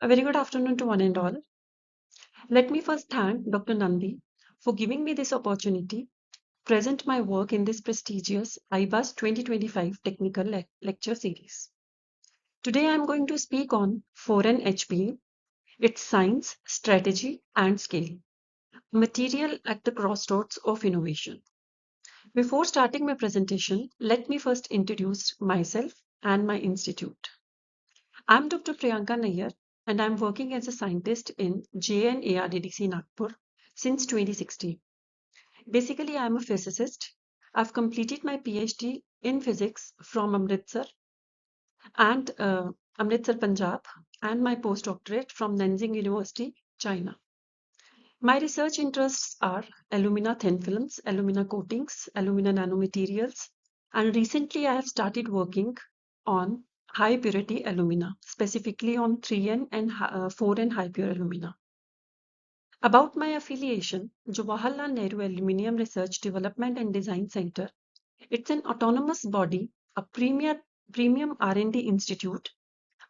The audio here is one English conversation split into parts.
A very good afternoon to one and all. Let me first thank Dr. Nandi for giving me this opportunity to present my work in this prestigious IBAAS 2025 technical lecture series. Today I am going to speak on foreign HPA, its science, strategy, and scale, material at the crossroads of innovation. Before starting my presentation, let me first introduce myself and my institute. I'm Dr. Priyanka Nayar, and I'm working as a scientist in JNARDDC Nagpur since 2016. Basically, I'm a physicist. I've completed my PhD in physics from Amritsar, Punjab, and my postdoctorate from Nanjing University, China. My research interests are alumina thin films, alumina coatings, alumina nanomaterials, and recently I have started working on high purity alumina, specifically on 3N and 4N high pure alumina. About my affiliation, Jawaharlal Nehru Aluminium Research Development and Design Center. It's an autonomous body, a premium R&D institute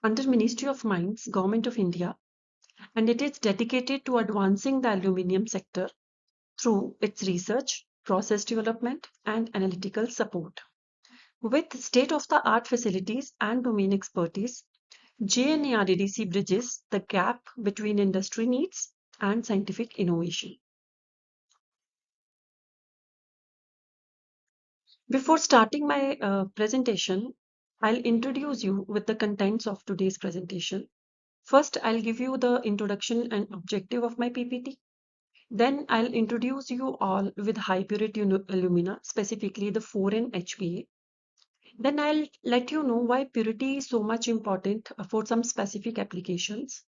under Ministry of Mines, Government of India, and it is dedicated to advancing the aluminium sector through its research, process development, and analytical support. With state-of-the-art facilities and domain expertise, JNARDDC bridges the gap between industry needs and scientific innovation. Before starting my presentation, I'll introduce you with the contents of today's presentation. First, I'll give you the introduction and objective of my PPT. Then I'll introduce you all with high purity alumina, specifically the 4N HPA. Then I'll let you know why purity is so much important for some specific applications.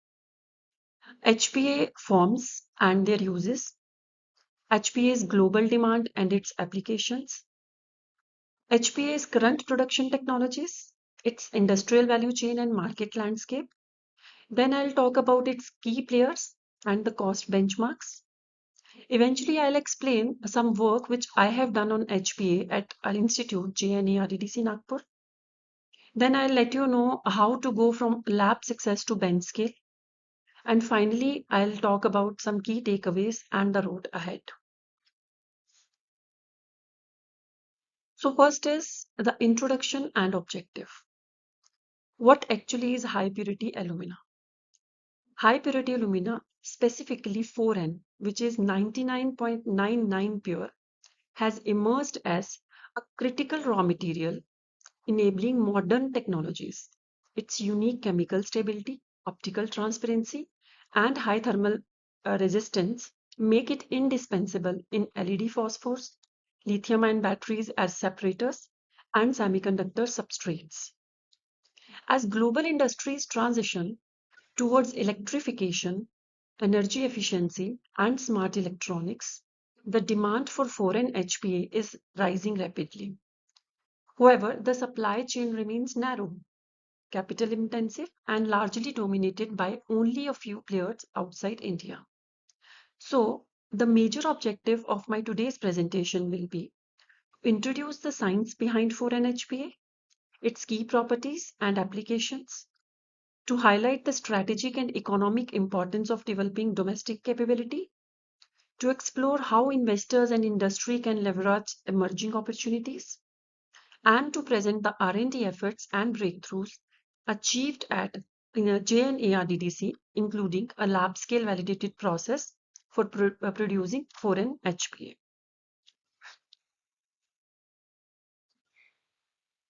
HPA forms and their uses. HPA's global demand and its applications. HPA's current production technologies, its industrial value chain and market landscape. Then I'll talk about its key players and the cost benchmarks. Eventually, I'll explain some work which I have done on HPA at our institute, JNARDDC Nagpur. Then I'll let you know how to go from lab success to bench scale. And finally, I'll talk about some key takeaways and the road ahead. So first is the introduction and objective. What actually is high purity alumina? High purity alumina, specifically 4N, which is 99.99 pure, has emerged as a critical raw material enabling modern technologies. Its unique chemical stability, optical transparency, and high thermal resistance make it indispensable in LED phosphors, lithium-ion batteries as separators, and semiconductor substrates. As global industries transition towards electrification, energy efficiency, and smart electronics, the demand for foreign HPA is rising rapidly. However, the supply chain remains narrow, capital intensive, and largely dominated by only a few players outside India. So, the major objective of my today's presentation will be to introduce the science behind 4-NHPA, its key properties and applications, to highlight the strategic and economic importance of developing domestic capability, to explore how investors and industry can leverage emerging opportunities, and to present the R&D efforts and breakthroughs achieved at JNARDDC, including a lab-scale validated process for producing foreign HPA.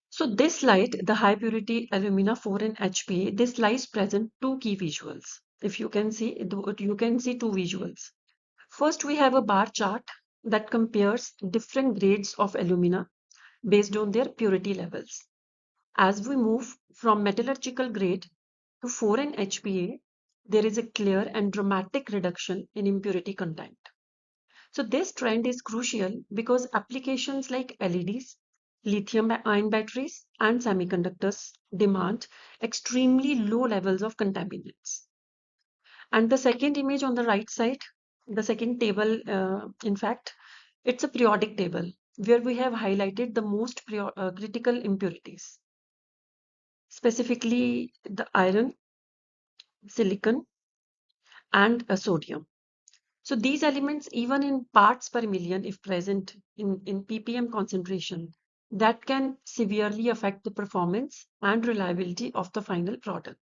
So this slide, the high purity alumina 4N HPA, this slide present two key visuals. If you can see, you can see two visuals. First, we have a bar chart that compares different grades of alumina based on their purity levels. As we move from metallurgical grade to 4N HPA, there is a clear and dramatic reduction in impurity content. So this trend is crucial because applications like LEDs, lithium-ion batteries, and semiconductors demand extremely low levels of contaminants. And the second image on the right side, the second table, in fact, it's a periodic table where we have highlighted the most critical impurities, specifically the iron, silicon, and sodium. So these elements, even in parts per million, if present in ppm concentration, that can severely affect the performance and reliability of the final product.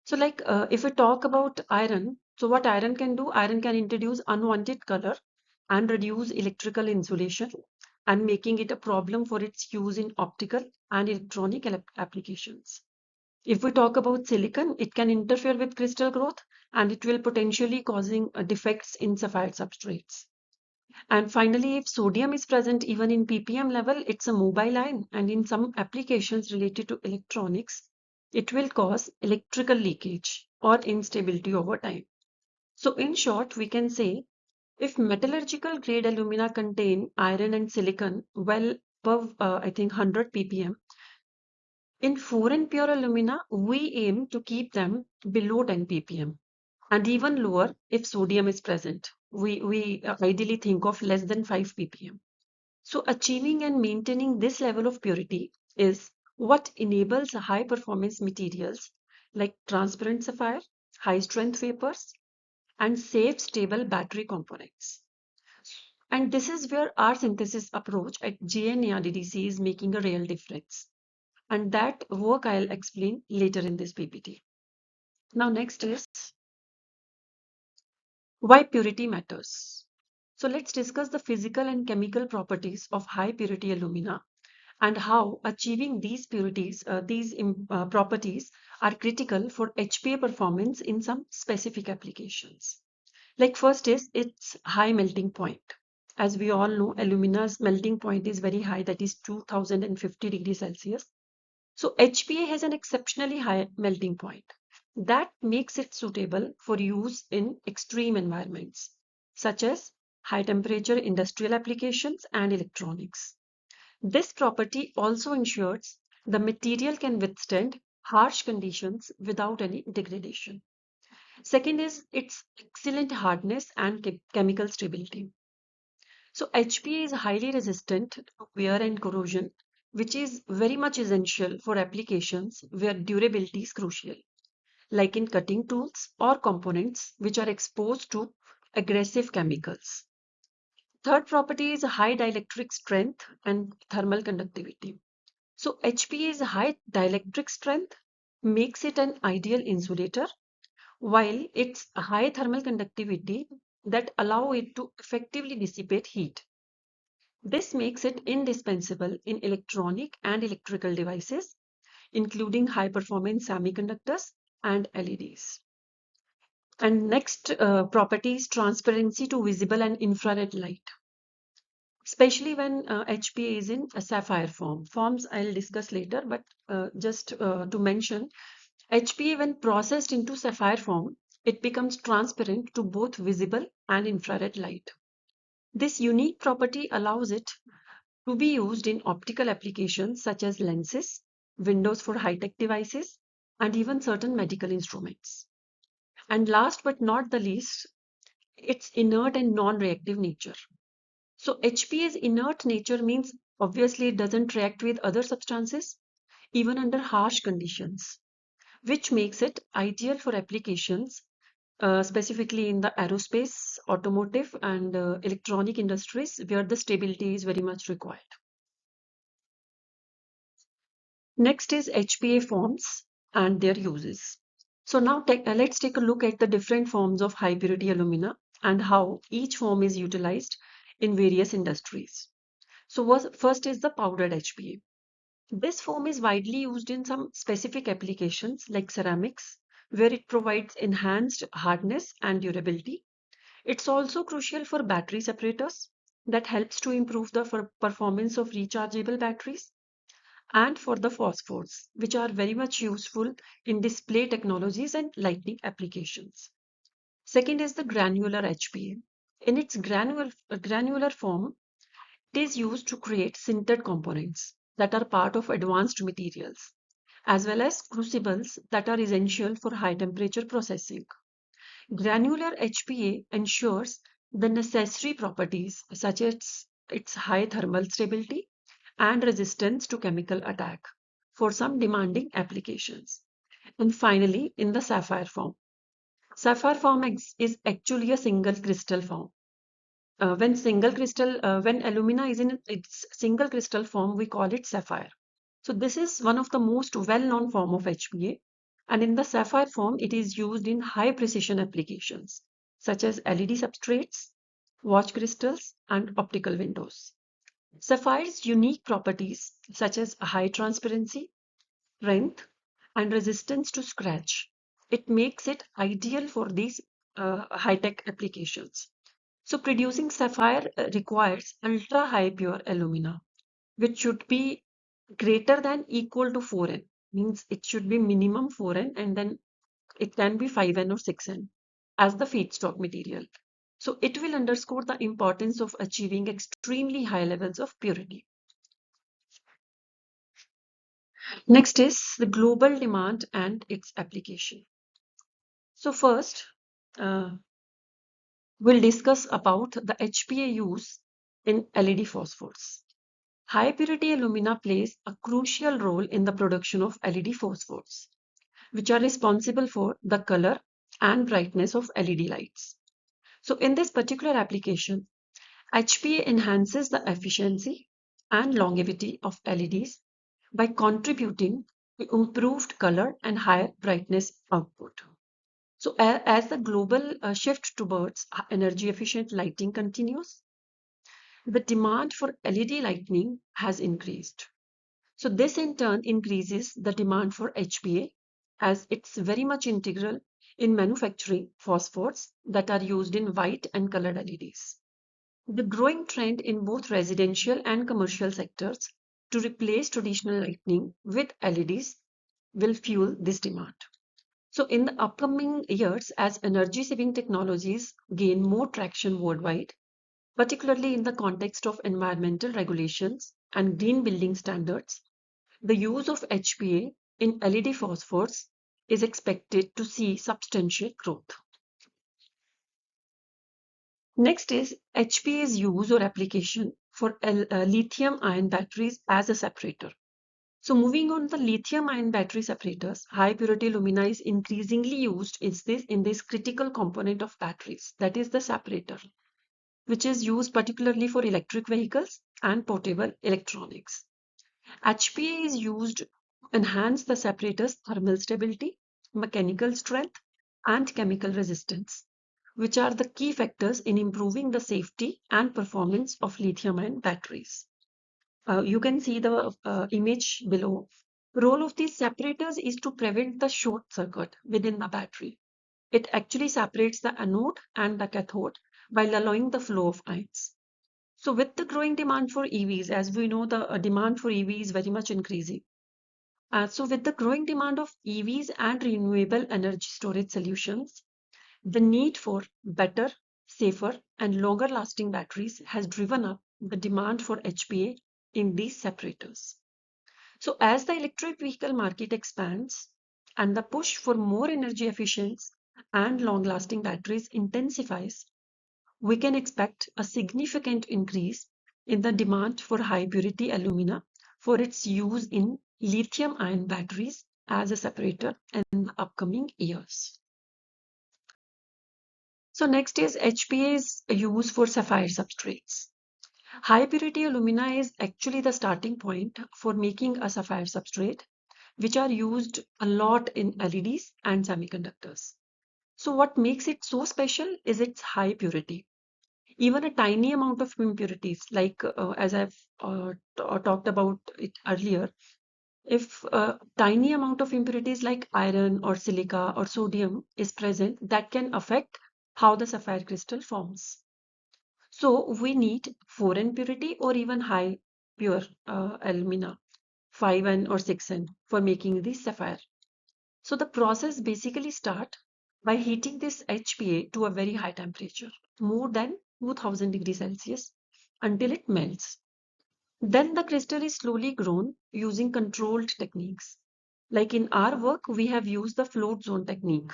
So like if we talk about iron, so what iron can do, iron can introduce unwanted color and reduce electrical insulation and making it a problem for its use in optical and electronic applications. If we talk about silicon, it can interfere with crystal growth and it will potentially causing defects in sapphire substrates. And finally, if sodium is present even in ppm level, it's a mobile ion, and in some applications related to electronics, it will cause electrical leakage or instability over time. So in short, we can say if metallurgical grade alumina contain iron and silicon well above, I think 100 ppm, in foreign pure alumina, we aim to keep them below 10 ppm and even lower if sodium is present. We ideally think of less than 5 ppm. So achieving and maintaining this level of purity is what enables high performance materials like transparent sapphire, high strength wafers, and safe stable battery components. And this is where our synthesis approach at JNARDDC is making a real difference. And that work I'll explain later in this PPT. Now next is why purity matters. So let's discuss the physical and chemical properties of high purity alumina and how achieving these properties are critical for HPA performance in some specific applications. Like first is its high melting point. As we all know, alumina's melting point is very high, that is 2050 degrees Celsius. So HPA has an exceptionally high melting point. That makes it suitable for use in extreme environments, such as high temperature industrial applications and electronics. This property also ensures the material can withstand harsh conditions without any degradation. Second is its excellent hardness and chemical stability. So HPA is highly resistant to wear and corrosion, which is very much essential for applications where durability is crucial, like in cutting tools or components which are exposed to aggressive chemicals. Third property is high dielectric strength and thermal conductivity. So HPA's high dielectric strength makes it an ideal insulator, while its high thermal conductivity that allow it to effectively dissipate heat. This makes it indispensable in electronic and electrical devices, including high performance semiconductors and LEDs. And next property is transparency to visible and infrared light, especially when HPA is in a sapphire form. Forms I'll discuss later, but just to mention, HPA when processed into sapphire form, it becomes transparent to both visible and infrared light. This unique property allows it to be used in optical applications such as lenses, windows for high-tech devices, and even certain medical instruments. And last but not the least, its inert and non-reactive nature. So HPA's inert nature means obviously it doesn't react with other substances even under harsh conditions, which makes it ideal for applications specifically in the aerospace, automotive, and electronic industries where the stability is very much required. Next is HPA forms and their uses. So now let's take a look at the different forms of high purity alumina and how each form is utilized in various industries. So first is the powdered HPA. This form is widely used in some specific applications like ceramics, where it provides enhanced hardness and durability. It's also crucial for battery separators that helps to improve the performance of rechargeable batteries and for the phosphors, which are very much useful in display technologies and lighting applications. Second is the granular HPA. In its granular form, it is used to create sintered components that are part of advanced materials, as well as crucibles that are essential for high temperature processing. Granular HPA ensures the necessary properties such as its high thermal stability and resistance to chemical attack for some demanding applications. And finally, in the sapphire form. Sapphire form is actually a single crystal form. When alumina is in its single crystal form, we call it sapphire. So this is one of the most well-known form of HPA, and in the sapphire form, it is used in high precision applications such as LED substrates, watch crystals, and optical windows. Sapphire's unique properties such as high transparency, strength, and resistance to scratch. It makes it ideal for these high-tech applications. So producing sapphire requires ultra-high pure alumina, which should be greater than equal to 4N. Means it should be minimum 4N and then it can be 5N or 6N as the feedstock material. So it will underscore the importance of achieving extremely high levels of purity. Next is the global demand and its application. So first, uh, we'll discuss about the HPA use in LED phosphors. High purity alumina plays a crucial role in the production of LED phosphors, which are responsible for the color and brightness of LED lights. So in this particular application, HPA enhances the efficiency and longevity of LEDs by contributing to improved color and higher brightness output. So as the global shift towards energy efficient lighting continues, the demand for LED lighting has increased. So this in turn increases the demand for HPA as it's very much integral in manufacturing phosphors that are used in white and colored LEDs. The growing trend in both residential and commercial sectors to replace traditional lighting with LEDs will fuel this demand. So in the upcoming years, as energy saving technologies gain more traction worldwide, particularly in the context of environmental regulations and green building standards, the use of HPA in LED phosphors is expected to see substantial growth. Next is HPA's use or application for lithium-ion batteries as a separator. So moving on the lithium-ion battery separators, high-purity alumina is increasingly used in this critical component of batteries, that is the separator, which is used particularly for electric vehicles and portable electronics. HPA is used to enhance the separator's thermal stability, mechanical strength, and chemical resistance, which are the key factors in improving the safety and performance of lithium-ion batteries. You can see the image below. Role of these separators is to prevent the short circuit within the battery. It actually separates the anode and the cathode while allowing the flow of ions. So with the growing demand for EVs, as we know, the demand for EV is very much increasing. So with the growing demand of EVs and renewable energy storage solutions, the need for better, safer, and longer lasting batteries has driven up the demand for HPA in these separators. So as the electric vehicle market expands and the push for more energy efficient and long lasting batteries intensifies, we can expect a significant increase in the demand for high purity alumina for its use in lithium ion batteries as a separator in the upcoming years. So next is HPA's use for sapphire substrates. High purity alumina is actually the starting point for making a sapphire substrate, which are used a lot in LEDs and semiconductors. So what makes it so special is its high purity. Even a tiny amount of impurities, like as I've talked about it earlier, if a tiny amount of impurities like iron or silica or sodium is present, that can affect how the sapphire crystal forms. So we need 4N purity or even high pure alumina, 5N or 6N for making the sapphire. So the process basically start by heating this HPA to a very high temperature, more than 2000 degrees Celsius, until it melts. Then the crystal is slowly grown using controlled techniques. Like in our work, we have used the float zone technique,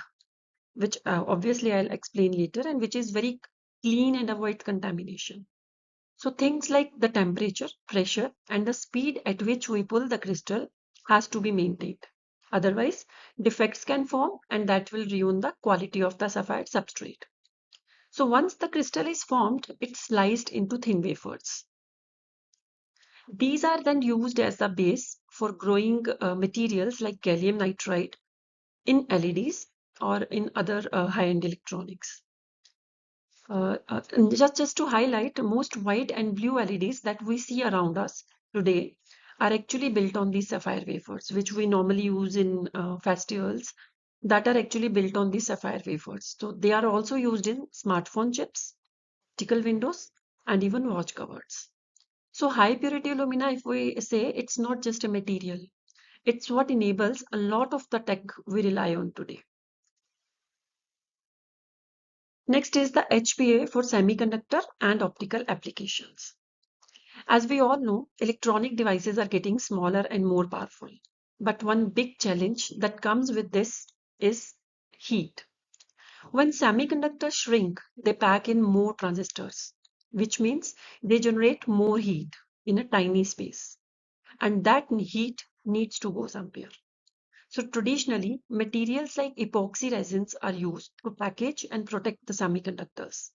which obviously I'll explain later, and which is very clean and avoids contamination. So things like the temperature, pressure, and the speed at which we pull the crystal has to be maintained. Otherwise, defects can form and that will ruin the quality of the sapphire substrate. So once the crystal is formed, it's sliced into thin wafers. These are then used as the base for growing materials like gallium nitride in LEDs or in other high-end electronics. And just to highlight, most white and blue LEDs that we see around us today are actually built on these sapphire wafers, which we normally use in festivals that are actually built on these sapphire wafers. So they are also used in smartphone chips, optical windows, and even watch covers. So high purity alumina, if we say, it's not just a material, it's what enables a lot of the tech we rely on today. Next is the HPA for semiconductor and optical applications. As we all know, electronic devices are getting smaller and more powerful. But one big challenge that comes with this is heat. When semiconductors shrink, they pack in more transistors, which means they generate more heat in a tiny space. And that heat needs to go somewhere. So traditionally, materials like epoxy resins are used to package and protect the semiconductors.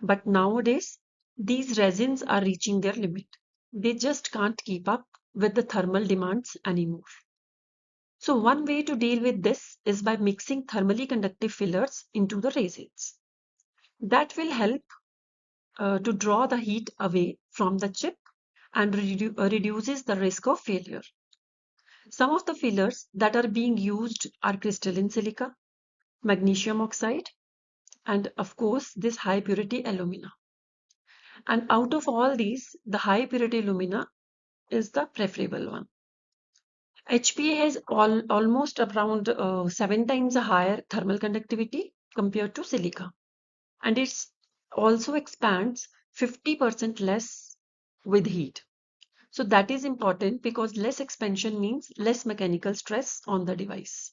But nowadays, these resins are reaching their limit. They just can't keep up with the thermal demands anymore. So one way to deal with this is by mixing thermally conductive fillers into the resins. That will help to draw the heat away from the chip and reduces the risk of failure. Some of the fillers that are being used are crystalline silica, magnesium oxide, and of course this high purity alumina. And out of all these, the high purity alumina is the preferable one. HPA has almost around 7 times a higher thermal conductivity compared to silica. And it also expands 50% less with heat. So that is important because less expansion means less mechanical stress on the device.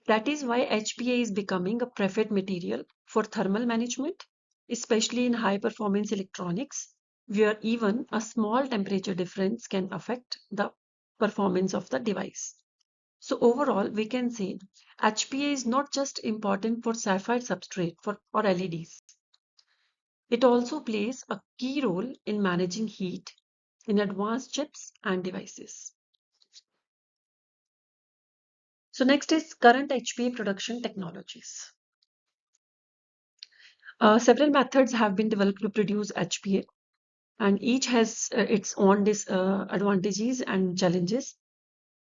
That is why HPA is becoming a preferred material for thermal management, especially in high performance electronics, where even a small temperature difference can affect the performance of the device. So overall, we can say HPA is not just important for sapphire substrate or LEDs. It also plays a key role in managing heat in advanced chips and devices. So next is current HPA production technologies. Several methods have been developed to produce HPA, and each has its own advantages and challenges.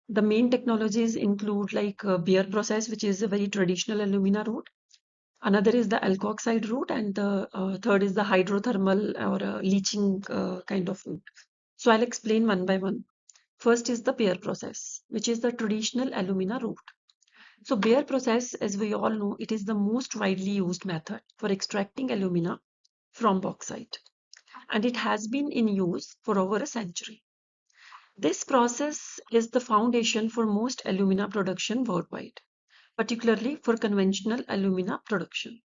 The main technologies include like Bayer process, which is a very traditional alumina route. Another is the alkoxide route, and the third is the hydrothermal or leaching kind of route. So I'll explain one by one. First is the Bayer process, which is the traditional alumina route. So Bayer process, as we all know, it is the most widely used method for extracting alumina from bauxite, and it has been in use for over a century. This process is the foundation for most alumina production worldwide, particularly for conventional alumina production.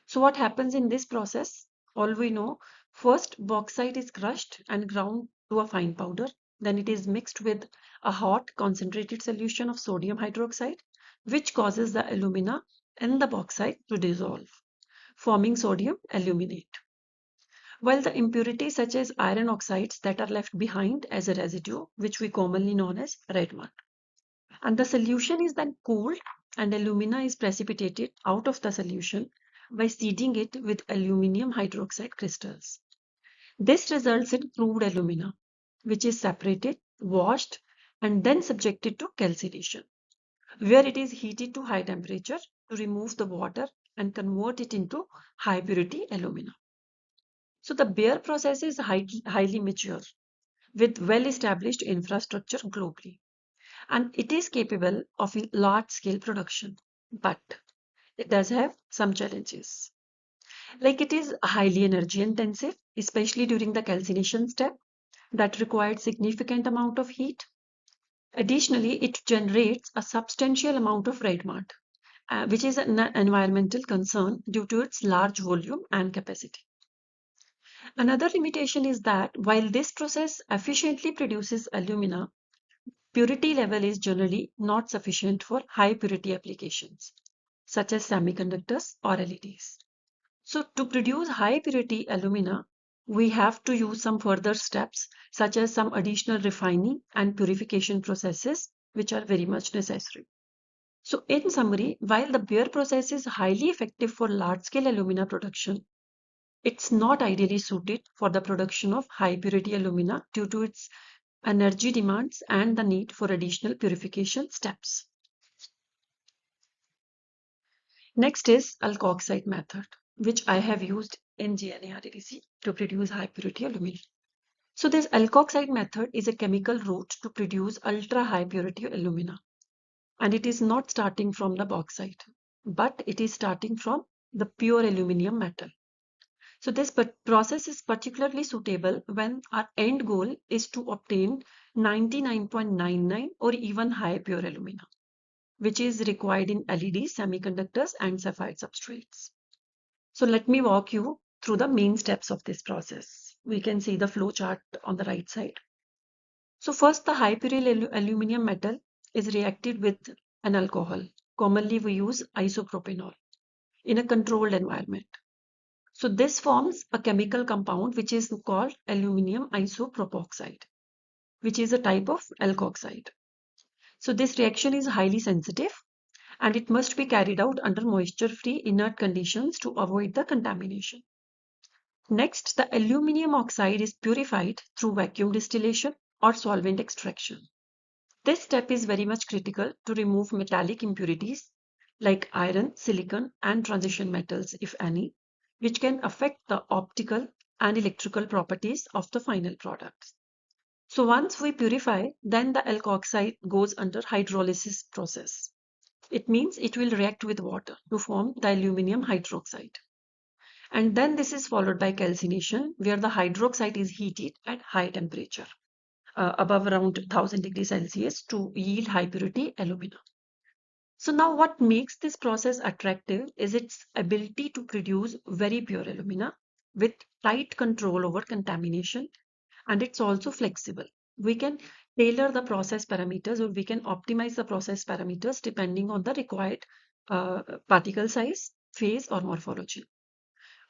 So what happens in this process? All we know, first bauxite is crushed and ground to a fine powder. Then it is mixed with a hot concentrated solution of sodium hydroxide, which causes the alumina in the bauxite to dissolve, forming sodium aluminate. While the impurities such as iron oxides that are left behind as a residue, which we commonly known as red mud. And the solution is then cooled and alumina is precipitated out of the solution by seeding it with aluminium hydroxide crystals. This results in crude alumina, which is separated, washed, and then subjected to calcination, where it is heated to high temperature to remove the water and convert it into high purity alumina. So the Bayer process is highly mature with well-established infrastructure globally, and it is capable of large-scale production. But it does have some challenges. Like it is highly energy intensive, especially during the calcination step that required significant amount of heat. Additionally, it generates a substantial amount of red mud, which is an environmental concern due to its large volume and capacity. Another limitation is that while this process efficiently produces alumina, purity level is generally not sufficient for high purity applications, such as semiconductors or LEDs. So to produce high purity alumina, we have to use some further steps, such as some additional refining and purification processes, which are very much necessary. So in summary, while the Bayer process is highly effective for large-scale alumina production, it's not ideally suited for the production of high-purity alumina due to its energy demands and the need for additional purification steps. Next is alkoxide method, which I have used in JNARDDC to produce high-purity alumina. So this alkoxide method is a chemical route to produce ultra-high purity alumina. And it is not starting from the bauxite, but it is starting from the pure aluminium metal. So this process is particularly suitable when our end goal is to obtain 99.99 or even high pure alumina, which is required in LEDs, semiconductors, and sapphire substrates. So let me walk you through the main steps of this process. We can see the flow chart on the right side. So first, the high pure aluminium metal is reacted with an alcohol. Commonly we use isopropanol in a controlled environment. So this forms a chemical compound which is called aluminium isopropoxide, which is a type of alkoxide. So this reaction is highly sensitive and it must be carried out under moisture-free inert conditions to avoid the contamination. Next, the aluminium oxide is purified through vacuum distillation or solvent extraction. This step is very much critical to remove metallic impurities like iron, silicon, and transition metals, if any, which can affect the optical and electrical properties of the final products. So once we purify, then the alkoxide goes under hydrolysis process. It means it will react with water to form the aluminium hydroxide. And then this is followed by calcination, where the hydroxide is heated at high temperature, above around 1000 degrees Celsius, to yield high purity alumina. So now what makes this process attractive is its ability to produce very pure alumina with tight control over contamination, and it's also flexible. We can tailor the process parameters, or we can optimize the process parameters depending on the required particle size, phase, or morphology.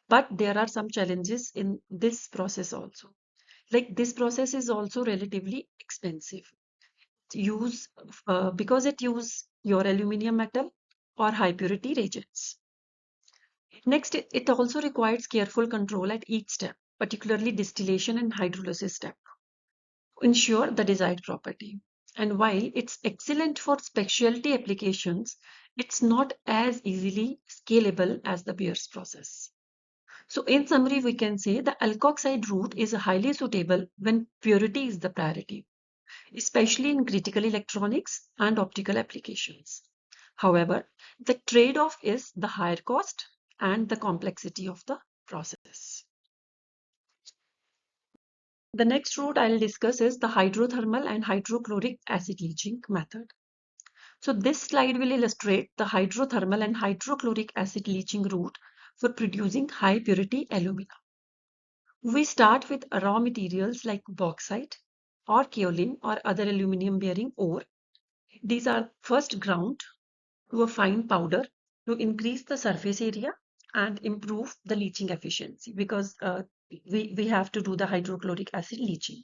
But there are some challenges in this process also. Like this process is also relatively expensive. Because it uses your aluminium metal or high purity reagents. Next, it also requires careful control at each step, particularly distillation and hydrolysis step, to ensure the desired property. And while it's excellent for specialty applications, it's not as easily scalable as the Bayer's process. So in summary, we can say the alkoxide route is highly suitable when purity is the priority, especially in critical electronics and optical applications. However, the trade-off is the higher cost and the complexity of the process. The next route I'll discuss is the hydrothermal and hydrochloric acid leaching method. So this slide will illustrate the hydrothermal and hydrochloric acid leaching route for producing high purity alumina. We start with raw materials like bauxite or kaolin or other aluminium bearing ore. These are first ground to a fine powder to increase the surface area and improve the leaching efficiency, because we have to do the hydrochloric acid leaching.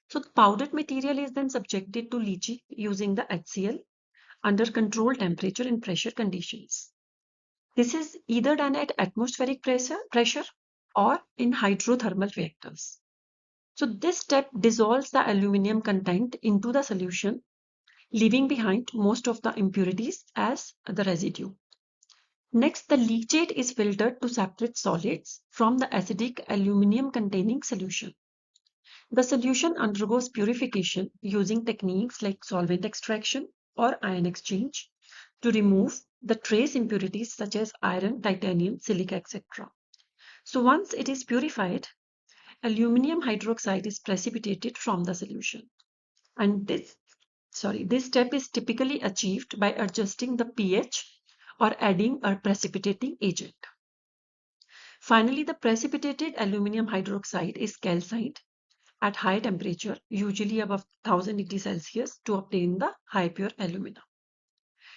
So the powdered material is then subjected to leaching using the HCl under controlled temperature and pressure conditions. This is either done at atmospheric pressure or in hydrothermal reactors. So this step dissolves the aluminium content into the solution, leaving behind most of the impurities as the residue. Next, the leachate is filtered to separate solids from the acidic aluminium containing solution. The solution undergoes purification using techniques like solvent extraction or ion exchange to remove the trace impurities such as iron, titanium, silica, etc. So once it is purified, aluminium hydroxide is precipitated from the solution. And this step is typically achieved by adjusting the pH or adding a precipitating agent. Finally, the precipitated aluminium hydroxide is calcined at high temperature, usually above 1000 degrees Celsius, to obtain the high pure alumina.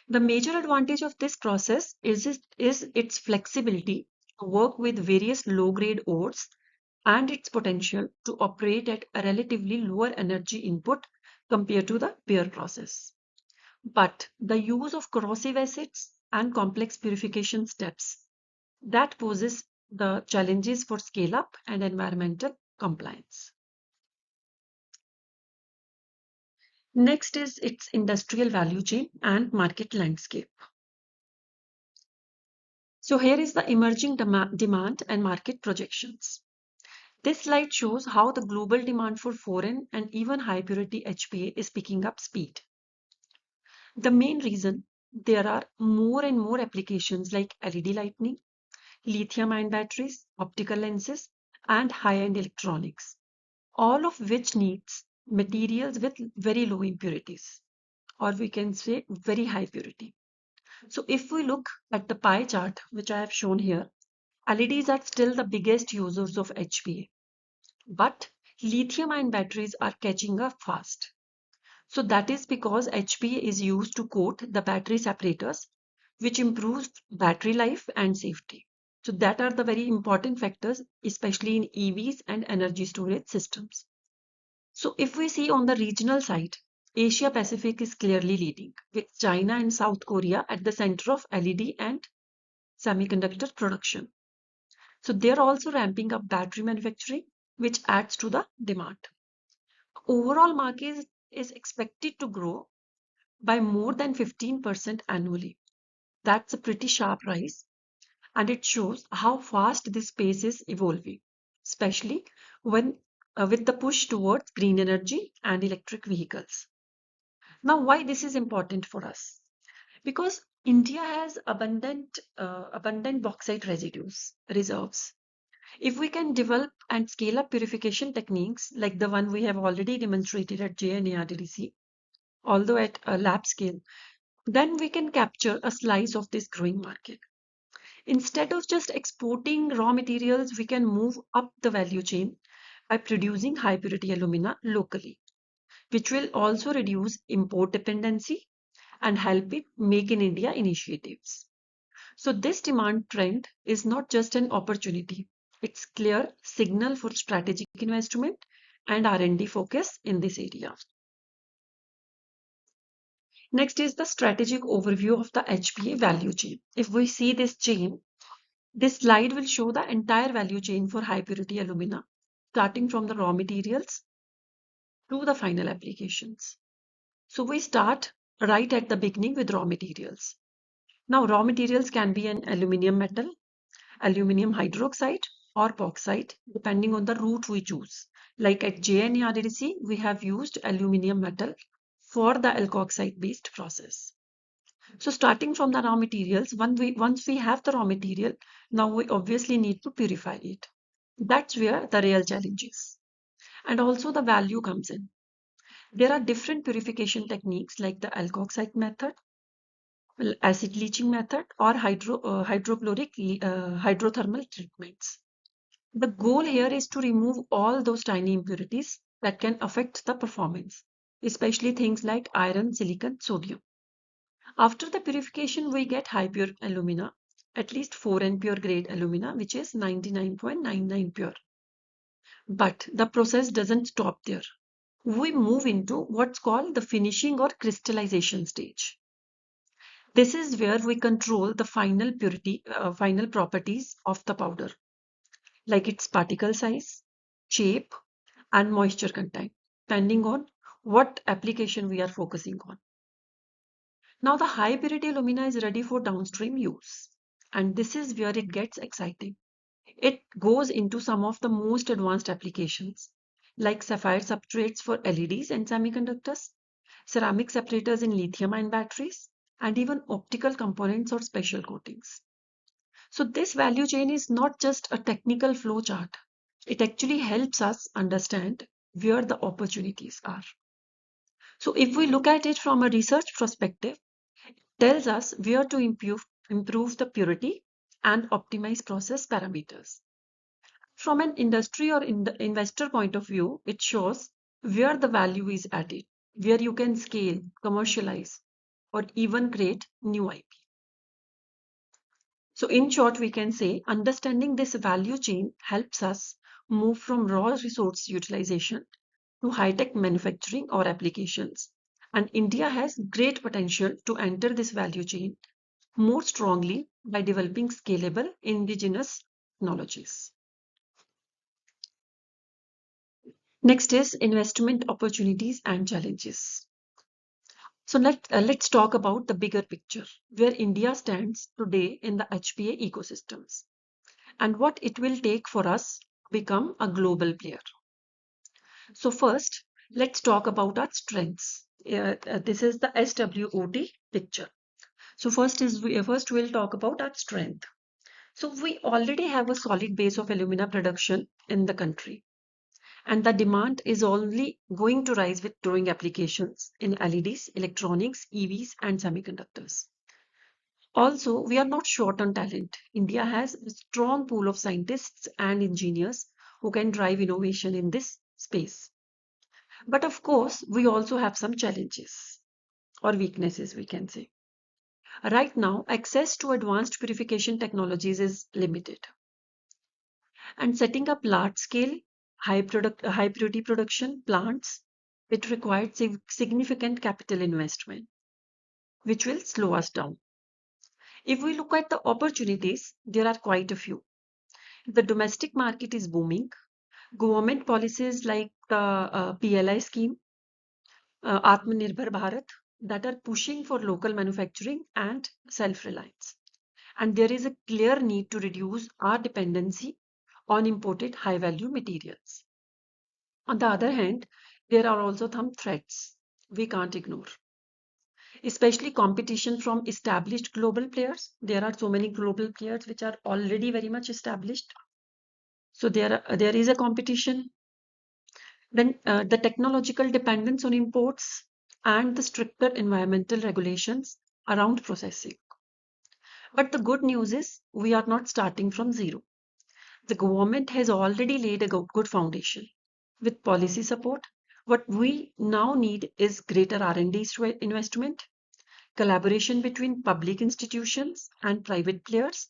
The major advantage of this process is its flexibility to work with various low-grade ores and its potential to operate at a relatively lower energy input compared to the pure process. But the use of corrosive acids and complex purification steps that poses the challenges for scale up and environmental compliance. Next is its industrial value chain and market landscape. So here is the emerging demand and market projections. This slide shows how the global demand for foreign and even high purity HPA is picking up speed. The main reason, there are more and more applications like LED lighting, lithium-ion batteries, optical lenses, and high-end electronics, all of which needs materials with very low impurities, or we can say very high purity. So if we look at the pie chart, which I have shown here, LEDs are still the biggest users of HPA, but lithium-ion batteries are catching up fast. So that is because HPA is used to coat the battery separators, which improves battery life and safety. So that are the very important factors, especially in EVs and energy storage systems. So if we see on the regional side, Asia Pacific is clearly leading, with China and South Korea at the center of LED and semiconductor production. So they're also ramping up battery manufacturing, which adds to the demand. Overall market is expected to grow by more than 15% annually. That's a pretty sharp rise, and it shows how fast this space is evolving, especially when with the push towards green energy and electric vehicles. Now, why this is important for us? Because India has abundant bauxite reserves. If we can develop and scale up purification techniques like the one we have already demonstrated at JNARDDC, although at a lab scale, then we can capture a slice of this growing market. Instead of just exporting raw materials, we can move up the value chain by producing high purity alumina locally, which will also reduce import dependency and help in Make in India initiatives. So this demand trend is not just an opportunity, it's clear signal for strategic investment and R&D focus in this area. Next is the strategic overview of the HPA value chain. If we see this chain, this slide will show the entire value chain for high purity alumina, starting from the raw materials to the final applications. So we start right at the beginning with raw materials. Now raw materials can be an aluminium metal, aluminium hydroxide, or bauxite, depending on the route we choose. Like at JNARDC, we have used aluminium metal for the alkoxide based process. So starting from the raw materials, once we have the raw material, now we obviously need to purify it. That's where the real challenge is. And also the value comes in. There are different purification techniques like the alkoxide method, acid leaching method, or hydrothermal treatments. The goal here is to remove all those tiny impurities that can affect the performance, especially things like iron, silicon, sodium. After the purification, we get high pure alumina, at least 4N pure grade alumina, which is 99.99 pure. But the process doesn't stop there. We move into what's called the finishing or crystallization stage. This is where we control the final properties of the powder, like its particle size, shape, and moisture content, depending on what application we are focusing on. Now the high purity alumina is ready for downstream use, and this is where it gets exciting. It goes into some of the most advanced applications, like sapphire substrates for LEDs and semiconductors, ceramic separators in lithium-ion batteries, and even optical components or special coatings. So this value chain is not just a technical flow chart. It actually helps us understand where the opportunities are. So if we look at it from a research perspective, it tells us where to improve the purity and optimize process parameters. From an industry or in the investor point of view, it shows where the value is added, where you can scale, commercialize, or even create new IP. So in short, we can say understanding this value chain helps us move from raw resource utilization to high-tech manufacturing or applications. And India has great potential to enter this value chain more strongly by developing scalable indigenous technologies. Next is investment opportunities and challenges. So let's talk about the bigger picture, where India stands today in the HPA ecosystems and what it will take for us to become a global player. So first, let's talk about our strengths. This is the SWOT picture. So first we'll talk about our strength. So we already have a solid base of alumina production in the country, and the demand is only going to rise with growing applications in LEDs, electronics, EVs, and semiconductors. Also, we are not short on talent. India has a strong pool of scientists and engineers who can drive innovation in this space. But of course, we also have some challenges or weaknesses, we can say. Right now, access to advanced purification technologies is limited, and setting up large-scale high purity production plants, it required significant capital investment, which will slow us down. If we look at the opportunities, there are quite a few. The domestic market is booming. Government policies like the PLI scheme, Atmanirbhar Bharat, that are pushing for local manufacturing and self-reliance. And there is a clear need to reduce our dependency on imported high-value materials. On the other hand, there are also some threats we can't ignore, especially competition from established global players. There are so many global players which are already very much established. So there is a competition. Then the technological dependence on imports and the stricter environmental regulations around processing. But the good news is we are not starting from zero. The government has already laid a good foundation. With policy support, what we now need is greater R&D investment, collaboration between public institutions and private players,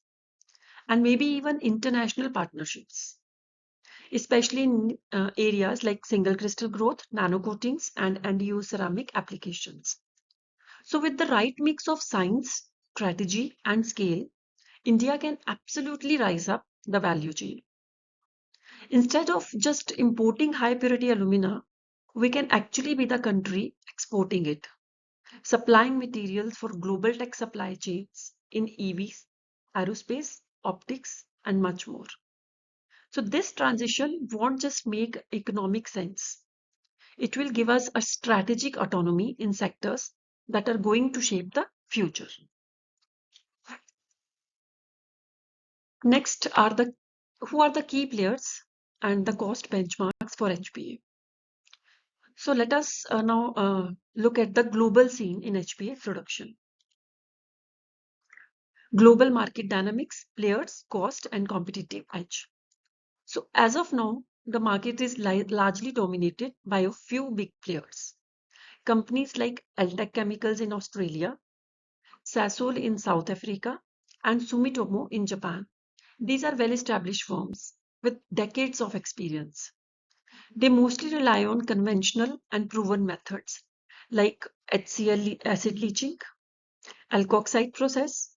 and maybe even international partnerships, especially in areas like single crystal growth, nano coatings, and end-use ceramic applications. So with the right mix of science, strategy, and scale, India can absolutely rise up the value chain. Instead of just importing high purity alumina, we can actually be the country exporting it, supplying materials for global tech supply chains in EVs, aerospace, optics, and much more. So this transition won't just make economic sense. It will give us a strategic autonomy in sectors that are going to shape the future. Next are the who are the key players and the cost benchmarks for HPA. So let us now look at the global scene in HPA production. Global market dynamics, players, cost, and competitive edge. So as of now, the market is largely dominated by a few big players. Companies like Altec Chemicals in Australia, Sasol in South Africa, and Sumitomo in Japan. These are well-established firms with decades of experience. They mostly rely on conventional and proven methods like HCl acid leaching, alkoxide process,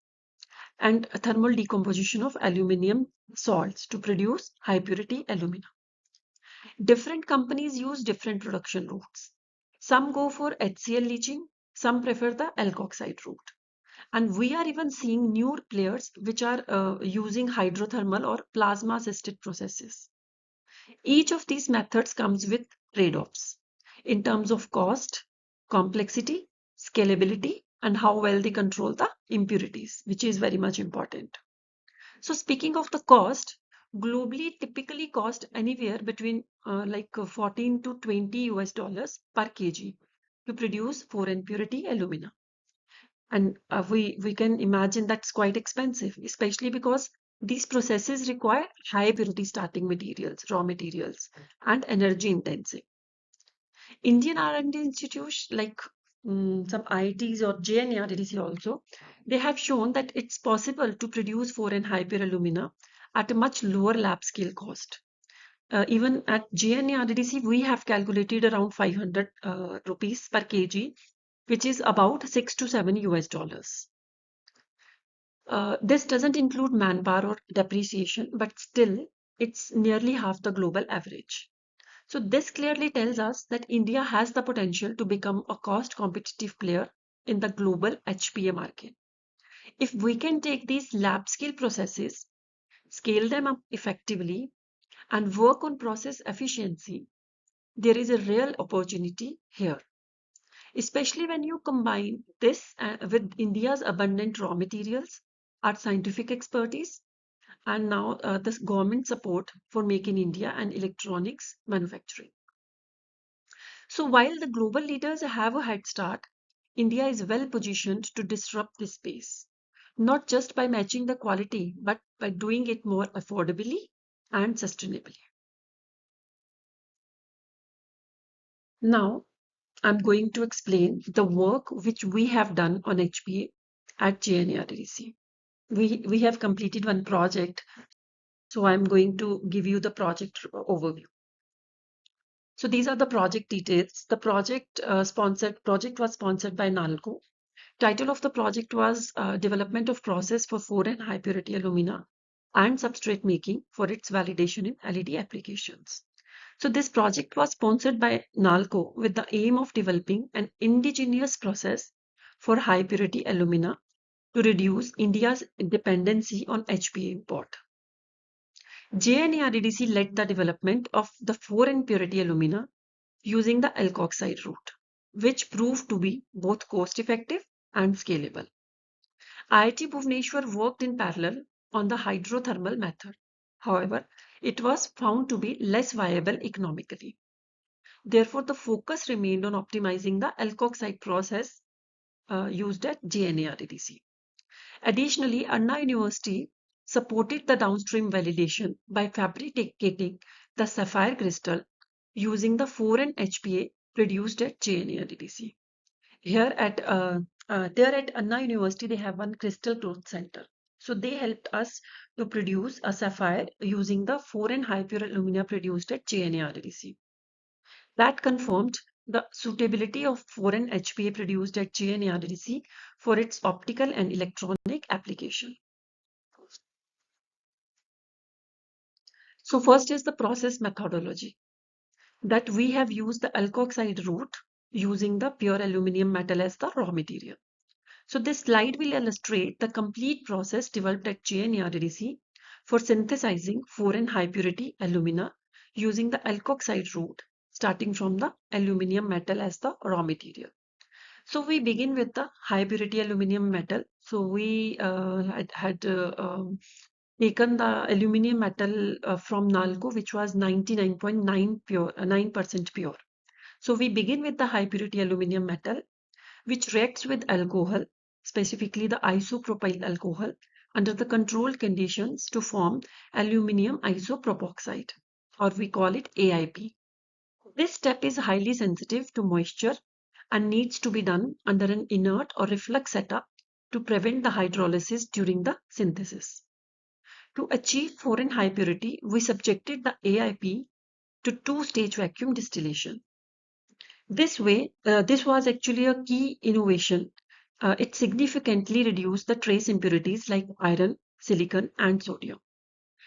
and thermal decomposition of aluminium salts to produce high purity alumina. Different companies use different production routes. Some go for HCl leaching, some prefer the alkoxide route. And we are even seeing newer players which are using hydrothermal or plasma assisted processes. Each of these methods comes with trade-offs in terms of cost, complexity, scalability, and how well they control the impurities, which is very much important. So speaking of the cost, globally typically cost anywhere between 14 to 20 US dollars per kg to produce 4N purity alumina. And we can imagine that's quite expensive, especially because These processes require high purity starting materials, raw materials, and energy intensive. Indian R&D institutes like some IITs or JNARDDC also, they have shown that it's possible to produce 4 and hyper alumina at a much lower lab scale cost. Even at JNARDDC, we have calculated around 500 rupees per kg, which is about 6 to 7 US dollars. This doesn't include manpower or depreciation, but still, it's nearly half the global average. So this clearly tells us that India has the potential to become a cost competitive player in the global HPA market. If we can take these lab scale processes, scale them up effectively, and work on process efficiency, there is a real opportunity here, especially when you combine this with India's abundant raw materials, our scientific expertise, and now this government support for Make in India and electronics manufacturing. So while the global leaders have a head start, India is well positioned to disrupt this space, not just by matching the quality, but by doing it more affordably and sustainably. Now, I'm going to explain the work which we have done on HPA at JNARDC. We have completed one project, so I'm going to give you the project overview. So these are the project details. The project was sponsored by NALCO. Title of the project was Development of Process for 4 and High Purity Alumina and Substrate Making for its validation in LED applications. So this project was sponsored by NALCO with the aim of developing an indigenous process for high purity alumina to reduce India's dependency on HPA import. JNARDDC led the development of the 4 and purity alumina using the alkoxide route, which proved to be both cost effective and scalable. IIT Bhubaneswar worked in parallel on the hydrothermal method. However, it was found to be less viable economically. Therefore, the focus remained on optimizing the alkoxide process used at JNARDDC. Additionally, Anna University supported the downstream validation by fabricating the sapphire crystal using the 4N HPA produced at JNARDDC. There at Anna University, they have one crystal growth center. So they helped us to produce a sapphire using the 4N high pure alumina produced at JNARDC. That confirmed the suitability of 4N HPA produced at JNARDC for its optical and electronic application. So first is the process methodology, that we have used the alkoxide route using the pure aluminium metal as the raw material. So this slide will illustrate the complete process developed at JNARDC for synthesizing 4N high purity alumina using the alkoxide route, starting from the aluminium metal as the raw material. So we begin with the high purity aluminium metal. So we had taken the aluminium metal from NALCO, which was 99.9 pure, 9% pure. So we begin with the high purity aluminium metal, which reacts with alcohol, specifically the isopropyl alcohol, under the controlled conditions to form aluminium isopropoxide, or we call it AIP. This step is highly sensitive to moisture and needs to be done under an inert or reflux setup to prevent the hydrolysis during the synthesis. To achieve 4N high purity, we subjected the AIP to two-stage vacuum distillation. This way, this was actually a key innovation. It significantly reduced the trace impurities like iron, silicon, and sodium,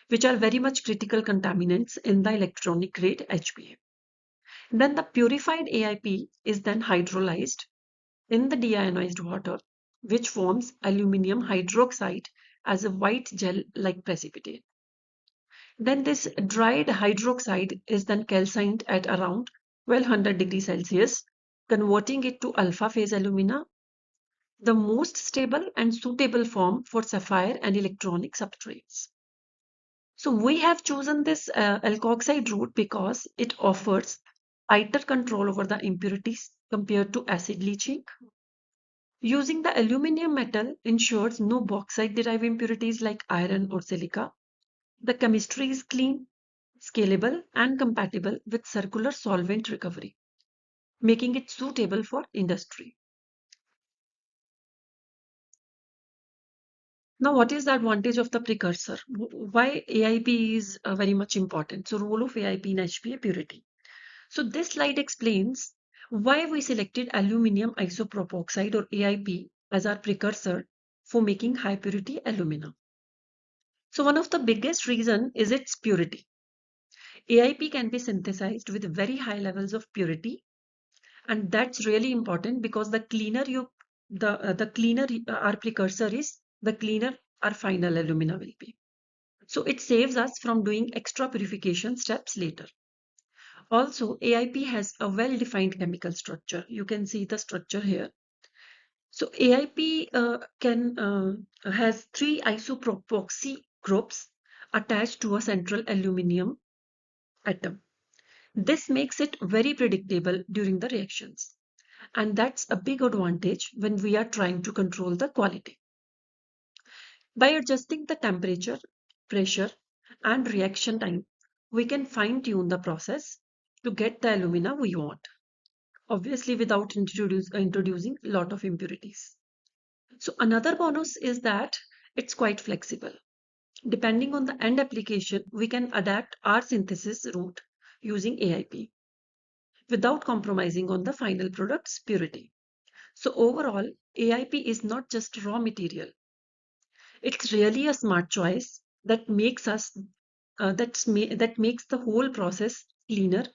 which are very much critical contaminants in the electronic grade HPA. Then the purified AIP is then hydrolyzed in the deionized water, which forms aluminium hydroxide as a white gel-like precipitate. Then this dried hydroxide is then calcined at around 1200 degrees Celsius, converting it to alpha phase alumina, the most stable and suitable form for sapphire and electronic substrates. So we have chosen this alkoxide route because it offers tighter control over the impurities compared to acid leaching. Using the aluminium metal ensures no bauxite-derived impurities like iron or silica. The chemistry is clean, scalable, and compatible with circular solvent recovery, making it suitable for industry. Now, what is the advantage of the precursor? Why AIP is very much important? So, role of AIP in HPA purity. So, this slide explains why we selected aluminium isopropoxide or AIP as our precursor for making high purity alumina. So, one of the biggest reason is its purity. AIP can be synthesized with very high levels of purity, and that's really important because the cleaner our precursor is, the cleaner our final alumina will be. So it saves us from doing extra purification steps later. Also, AIP has a well-defined chemical structure. You can see the structure here. So AIP has three isopropoxy groups attached to a central aluminium atom. This makes it very predictable during the reactions. And that's a big advantage when we are trying to control the quality. By adjusting the temperature, pressure, and reaction time, we can fine tune the process to get the alumina we want, obviously without introducing a lot of impurities. So another bonus is that it's quite flexible. Depending on the end application, we can adapt our synthesis route using AIP without compromising on the final product's purity. So overall, AIP is not just raw material. It's really a smart choice that makes that makes the whole process cleaner,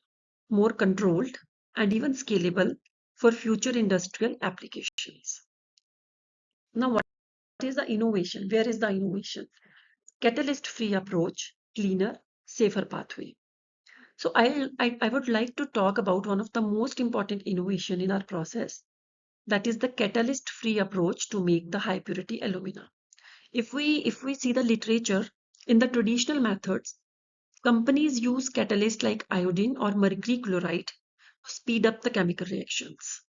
more controlled, and even scalable for future industrial applications. Now, what is the innovation? Where is the innovation? Catalyst-free approach, cleaner, safer pathway. So I would like to talk about one of the most important innovation in our process. That is the catalyst-free approach to make the high purity alumina. If we see the literature, in the traditional methods, companies use catalysts like iodine or mercury chloride to speed up the chemical reactions.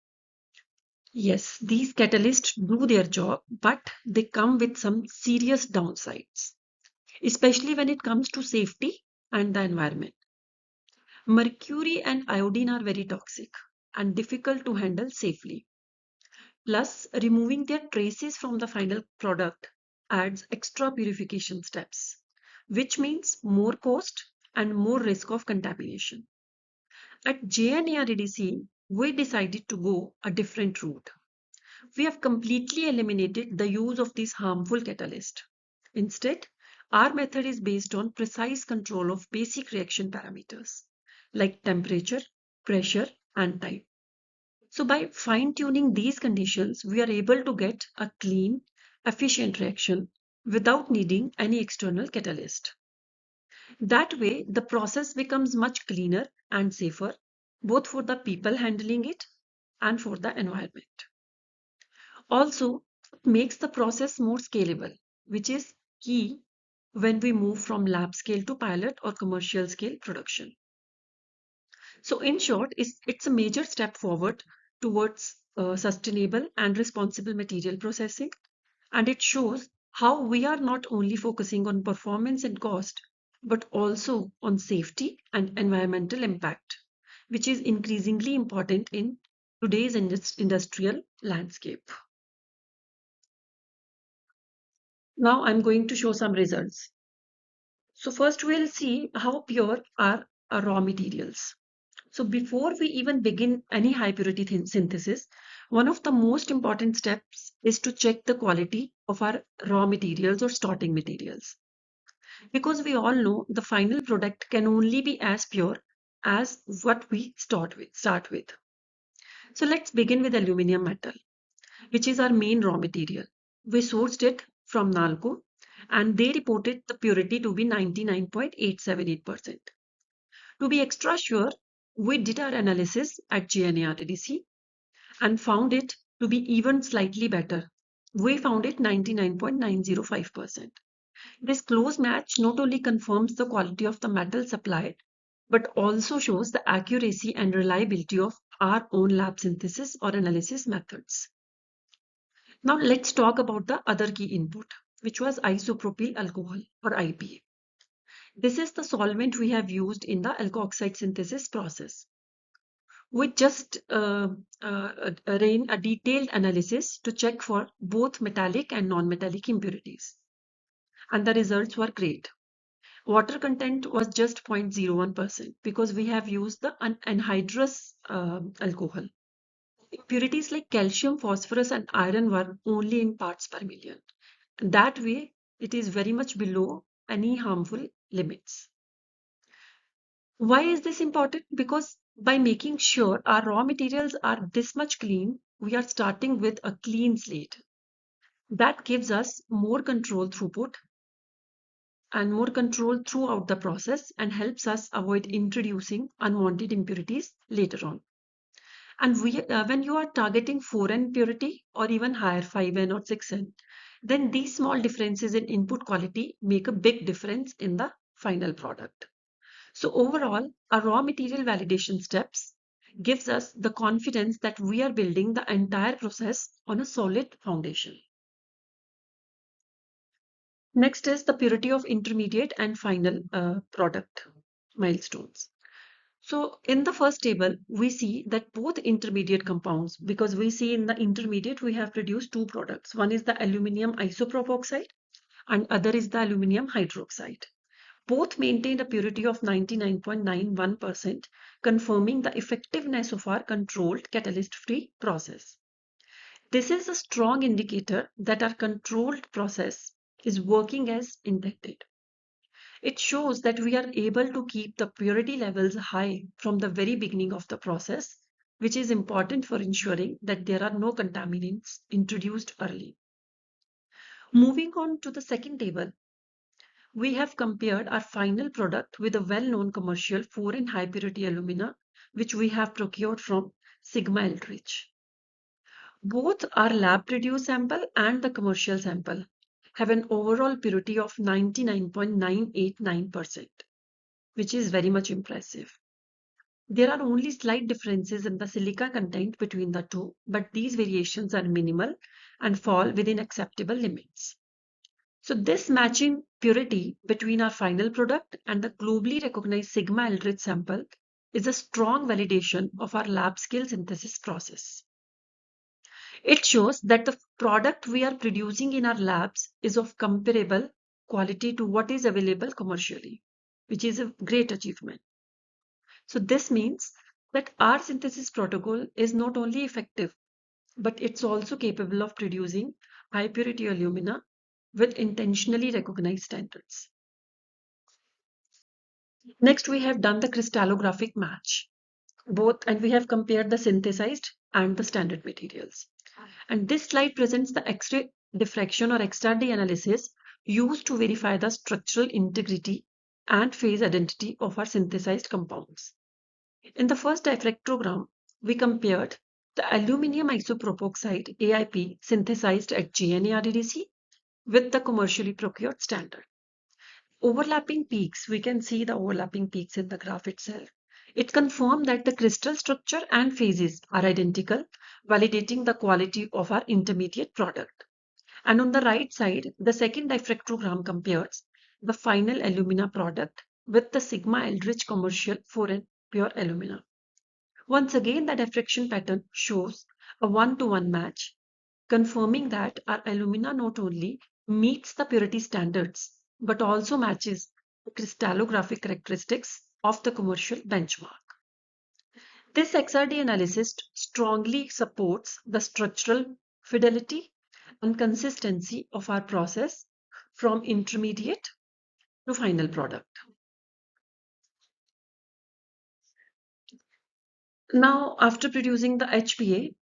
Yes, these catalysts do their job, but they come with some serious downsides, especially when it comes to safety and the environment. Mercury and iodine are very toxic and difficult to handle safely. Plus, removing their traces from the final product adds extra purification steps, which means more cost and more risk of contamination. At JNARDC, we decided to go a different route. We have completely eliminated the use of these harmful catalysts. Instead, our method is based on precise control of basic reaction parameters like temperature, pressure, and time. So by fine-tuning these conditions, we are able to get a clean, efficient reaction without needing any external catalyst. That way, the process becomes much cleaner and safer, both for the people handling it and for the environment. Also, it makes the process more scalable, which is key when we move from lab scale to pilot or commercial scale production. So in short, it's a major step forward towards sustainable and responsible material processing. And it shows how we are not only focusing on performance and cost, but also on safety and environmental impact, which is increasingly important in today's industrial landscape. Now I'm going to show some results. So first we'll see how pure are our raw materials. So before we even begin any high purity synthesis, one of the most important steps is to check the quality of our raw materials or starting materials. Because we all know the final product can only be as pure as what we start with. So let's begin with aluminium metal, which is our main raw material. We sourced it from Nalco and they reported the purity to be 99.878%. To be extra sure, we did our analysis at JNARDDC and found it to be even slightly better. We found it 99.905%. This close match not only confirms the quality of the metal supplied, but also shows the accuracy and reliability of our own lab synthesis or analysis methods. Now let's talk about the other key input, which was isopropyl alcohol or IPA. This is the solvent we have used in the alkoxide synthesis process. We just ran a detailed analysis to check for both metallic and non-metallic impurities, and the results were great. Water content was just 0.01% because we have used the anhydrous alcohol. Impurities like calcium, phosphorus, and iron were only in parts per million. That way, it is very much below any harmful limits. Why is this important? Because by making sure our raw materials are this much clean, we are starting with a clean slate. That gives us more control throughput and more control throughout the process and helps us avoid introducing unwanted impurities later on. And when you are targeting 4N purity or even higher 5N or 6N, then these small differences in input quality make a big difference in the final product. So overall, our raw material validation steps gives us the confidence that we are building the entire process on a solid foundation. Next is the purity of intermediate and final product milestones. So in the first table, we see that both intermediate compounds, because we see in the intermediate, we have produced two products. One is the aluminium isopropoxide and other is the aluminium hydroxide. Both maintained a purity of 99.91%, confirming the effectiveness of our controlled catalyst-free process. This is a strong indicator that our controlled process is working as intended. It shows that we are able to keep the purity levels high from the very beginning of the process, which is important for ensuring that there are no contaminants introduced early. Moving on to the second table, we have compared our final product with a well-known commercial 4N high purity alumina, which we have procured from Sigma Eldridge. Both our lab-produced sample and the commercial sample have an overall purity of 99.989%, which is very much impressive. There are only slight differences in the silica content between the two, but these variations are minimal and fall within acceptable limits. So this matching purity between our final product and the globally recognized Sigma Eldridge sample is a strong validation of our lab scale synthesis process. It shows that the product we are producing in our labs is of comparable quality to what is available commercially, which is a great achievement. So this means that our synthesis protocol is not only effective, but it's also capable of producing high purity alumina with intentionally recognized standards. Next, we have done the crystallographic match, and we have compared the synthesized and the standard materials. And this slide presents the X-ray diffraction or XRD analysis used to verify the structural integrity and phase identity of our synthesized compounds. In the first diffractogram, we compared the aluminium isopropoxide AIP synthesized at JNARDDC with the commercially procured standard. Overlapping peaks, we can see the overlapping peaks in the graph itself. It confirmed that the crystal structure and phases are identical, validating the quality of our intermediate product. And on the right side, the second diffractogram compares the final alumina product with the Sigma Eldridge commercial 4N pure alumina. Once again, the diffraction pattern shows a one-to-one match, confirming that our alumina not only meets the purity standards, but also matches the crystallographic characteristics of the commercial benchmark. This XRD analysis strongly supports the structural fidelity and consistency of our process from intermediate to final product. Now, after producing the HPA,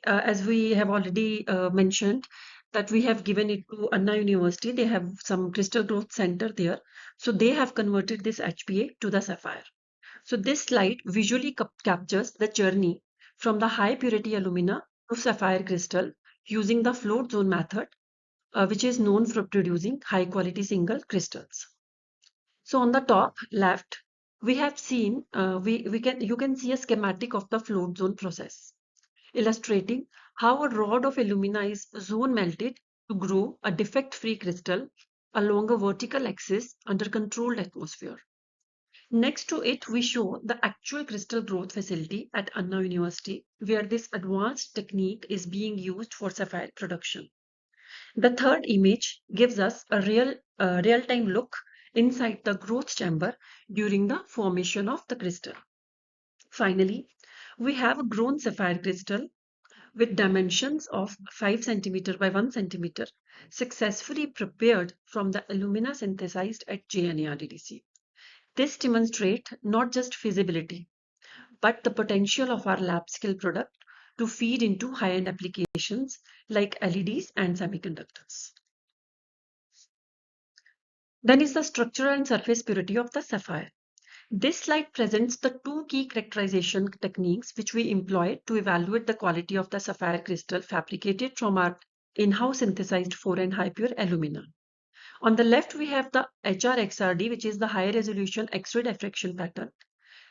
as we have already mentioned, that we have given it to Anna University. They have some crystal growth center there. So they have converted this HPA to the sapphire. So this slide visually captures the journey from the high purity alumina to sapphire crystal using the float zone method, which is known for producing high quality single crystals. So on the top left, we have seen, you can see a schematic of the float zone process, illustrating how a rod of alumina is zone melted to grow a defect-free crystal along a vertical axis under controlled atmosphere. Next to it, we show the actual crystal growth facility at Anna University, where this advanced technique is being used for sapphire production. The third image gives us a real-time look inside the growth chamber during the formation of the crystal. Finally, we have a grown sapphire crystal with dimensions of 5 centimeter by 1 centimeter successfully prepared from the alumina synthesized at JNARDDC. This demonstrates not just feasibility, but the potential of our lab scale product to feed into high-end applications like LEDs and semiconductors. Then is the structural and surface purity of the sapphire. This slide presents the two key characterization techniques which we employ to evaluate the quality of the sapphire crystal fabricated from our in-house synthesized 4N high pure alumina. On the left, we have the HRXRD, which is the high resolution X-ray diffraction pattern.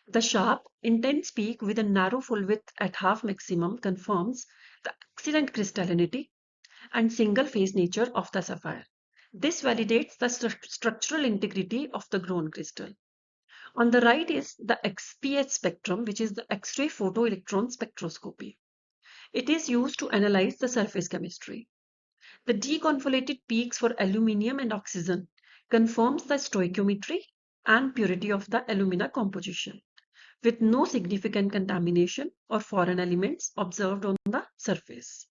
The sharp, intense peak with a narrow full width at half maximum confirms the excellent crystallinity and single phase nature of the sapphire. This validates the structural integrity of the grown crystal. On the right is the XPS spectrum, which is the X-ray photoelectron spectroscopy. It is used to analyze the surface chemistry. The deconvoluted peaks for aluminium and oxygen confirms the stoichiometry and purity of the alumina composition, with no significant contamination or foreign elements observed on the surface.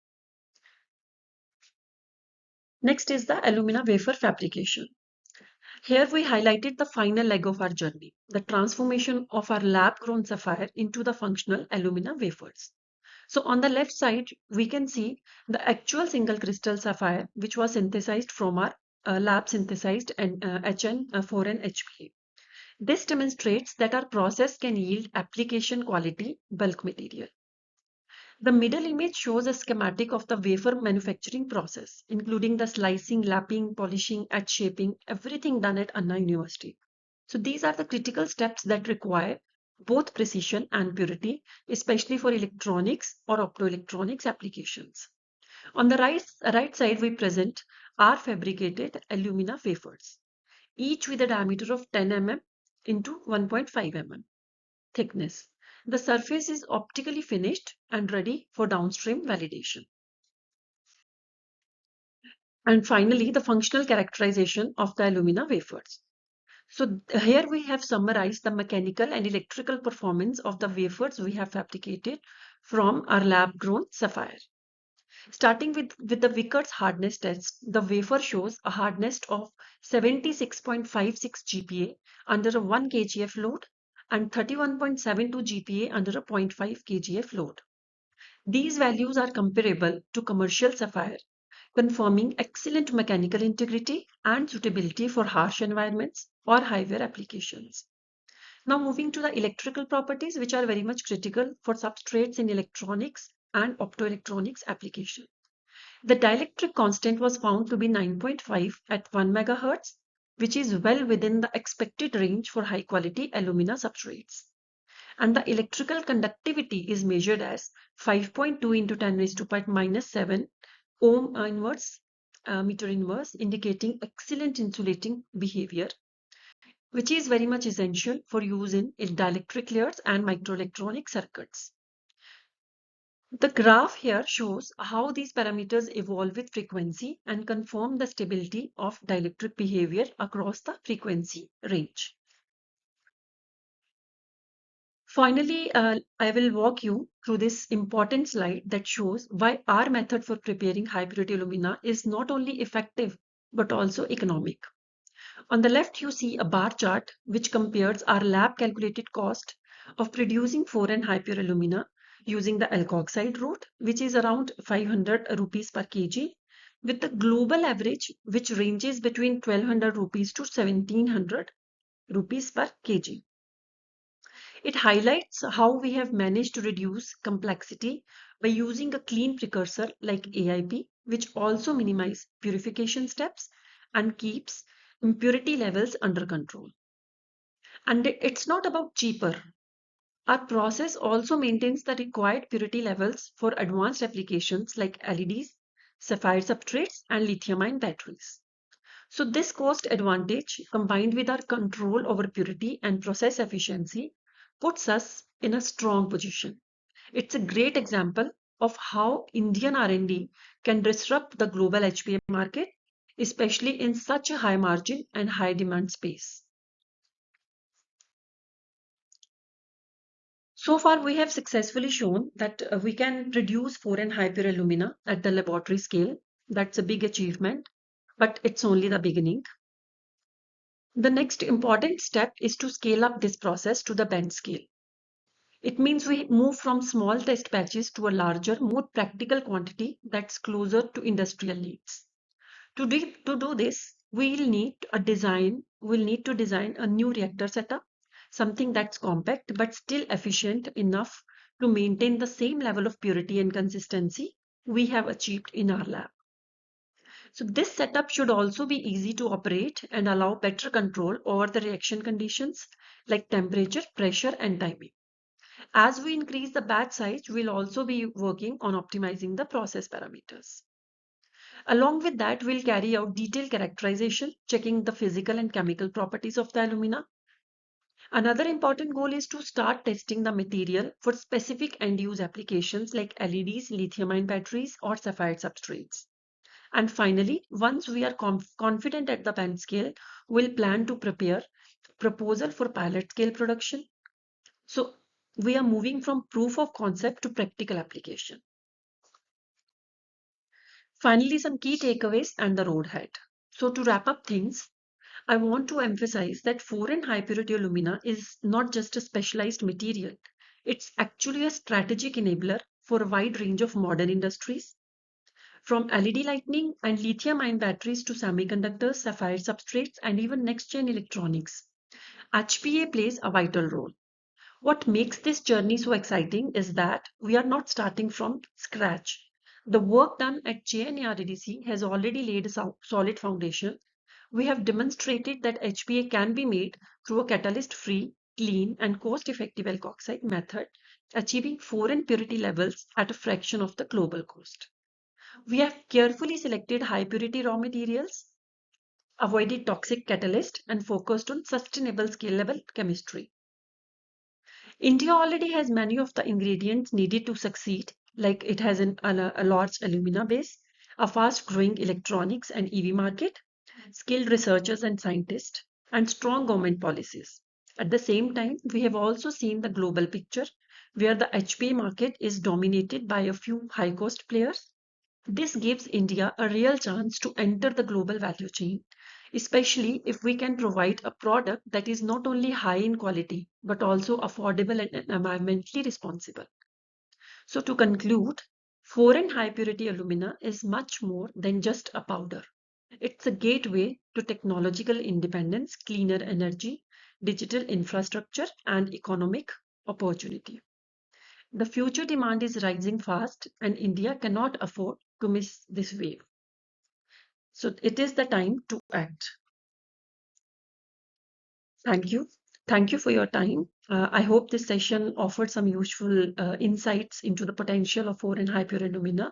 Next is the alumina wafer fabrication. Here we highlighted the final leg of our journey, the transformation of our lab-grown sapphire into the functional alumina wafers. So on the left side, we can see the actual single crystal sapphire, which was synthesized from our lab synthesized and HN4N HPA. This demonstrates that our process can yield application quality bulk material. The middle image shows a schematic of the wafer manufacturing process, including the slicing, lapping, polishing, etch shaping, everything done at Anna University. So these are the critical steps that require both precision and purity, especially for electronics or optoelectronics applications. On the right side, we present our fabricated alumina wafers, each with a diameter of 10 mm into 1.5 mm thickness. The surface is optically finished and ready for downstream validation. And finally, the functional characterization of the alumina wafers. So here we have summarized the mechanical and electrical performance of the wafers we have fabricated from our lab-grown sapphire. Starting with the Vickers hardness test, the wafer shows a hardness of 76.56 GPa under a 1 kgf load and 31.72 GPa under a 0.5 kgf load. These values are comparable to commercial sapphire, confirming excellent mechanical integrity and suitability for harsh environments or high-wear applications. Now moving to the electrical properties, which are very much critical for substrates in electronics and optoelectronics application. The dielectric constant was found to be 9.5 at 1 MHz, which is well within the expected range for high-quality alumina substrates. And the electrical conductivity is measured as 5.2 into 10 raised to power minus 7 ohm inverse, meter inverse, indicating excellent insulating behavior, which is very much essential for use in dielectric layers and microelectronic circuits. The graph here shows how these parameters evolve with frequency and confirm the stability of dielectric behavior across the frequency range. Finally, I will walk you through this important slide that shows why our method for preparing high purity alumina is not only effective but also economic. On the left, you see a bar chart which compares our lab calculated cost of producing 4N high pure alumina using the alkoxide route, which is around 500 rupees per kg, with the global average, which ranges between 1200 rupees to 1700 rupees per kg. It highlights how we have managed to reduce complexity by using a clean precursor like AIP, which also minimizes purification steps and keeps impurity levels under control. And it's not about cheaper. Our process also maintains the required purity levels for advanced applications like LEDs, sapphire substrates, and lithium-ion batteries. So this cost advantage combined with our control over purity and process efficiency puts us in a strong position. It's a great example of how Indian R&D can disrupt the global HPA market, especially in such a high margin and high demand space. So far, we have successfully shown that we can produce 4 and high pure alumina at the laboratory scale. That's a big achievement, but it's only the beginning. The next important step is to scale up this process to the bend scale. It means we move from small test batches to a larger, more practical quantity that's closer to industrial needs. To do this, we'll need to design a new reactor setup, something that's compact but still efficient enough to maintain the same level of purity and consistency we have achieved in our lab. So this setup should also be easy to operate and allow better control over the reaction conditions like temperature, pressure, and timing. As we increase the batch size, we'll also be working on optimizing the process parameters. Along with that, we'll carry out detailed characterization, checking the physical and chemical properties of the alumina. Another important goal is to start testing the material for specific end-use applications like LEDs, lithium-ion batteries, or sapphire substrates. And finally, once we are confident at the band scale, we'll plan to prepare proposal for pilot scale production. So we are moving from proof of concept to practical application. Finally, some key takeaways and the road ahead. So to wrap up things, I want to emphasize that 4 and high purity alumina is not just a specialized material. It's actually a strategic enabler for a wide range of modern industries. From LED lighting and lithium-ion batteries to semiconductors, sapphire substrates, and even next-gen electronics, HPA plays a vital role. What makes this journey so exciting is that we are not starting from scratch. The work done at JNARDDC has already laid a solid foundation. We have demonstrated that HPA can be made through a catalyst-free, clean, and cost-effective alkoxide method, achieving 4N purity levels at a fraction of the global cost. We have carefully selected high-purity raw materials, avoided toxic catalyst, and focused on sustainable scalable chemistry. India already has many of the ingredients needed to succeed, like it has a large alumina base, a fast-growing electronics and EV market, skilled researchers and scientists, and strong government policies. At the same time, we have also seen the global picture where the HPA market is dominated by a few high-cost players. This gives India a real chance to enter the global value chain, especially if we can provide a product that is not only high in quality, but also affordable and environmentally responsible. So to conclude, 4N high purity alumina is much more than just a powder. It's a gateway to technological independence, cleaner energy, digital infrastructure, and economic opportunity. The future demand is rising fast, and India cannot afford to miss this wave. So it is the time to act. Thank you. Thank you for your time. I hope this session offered some useful insights into the potential of 4 and hyperalumina.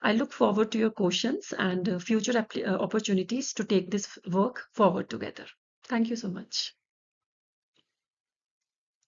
I look forward to your questions and future opportunities to take this work forward together. Thank you so much.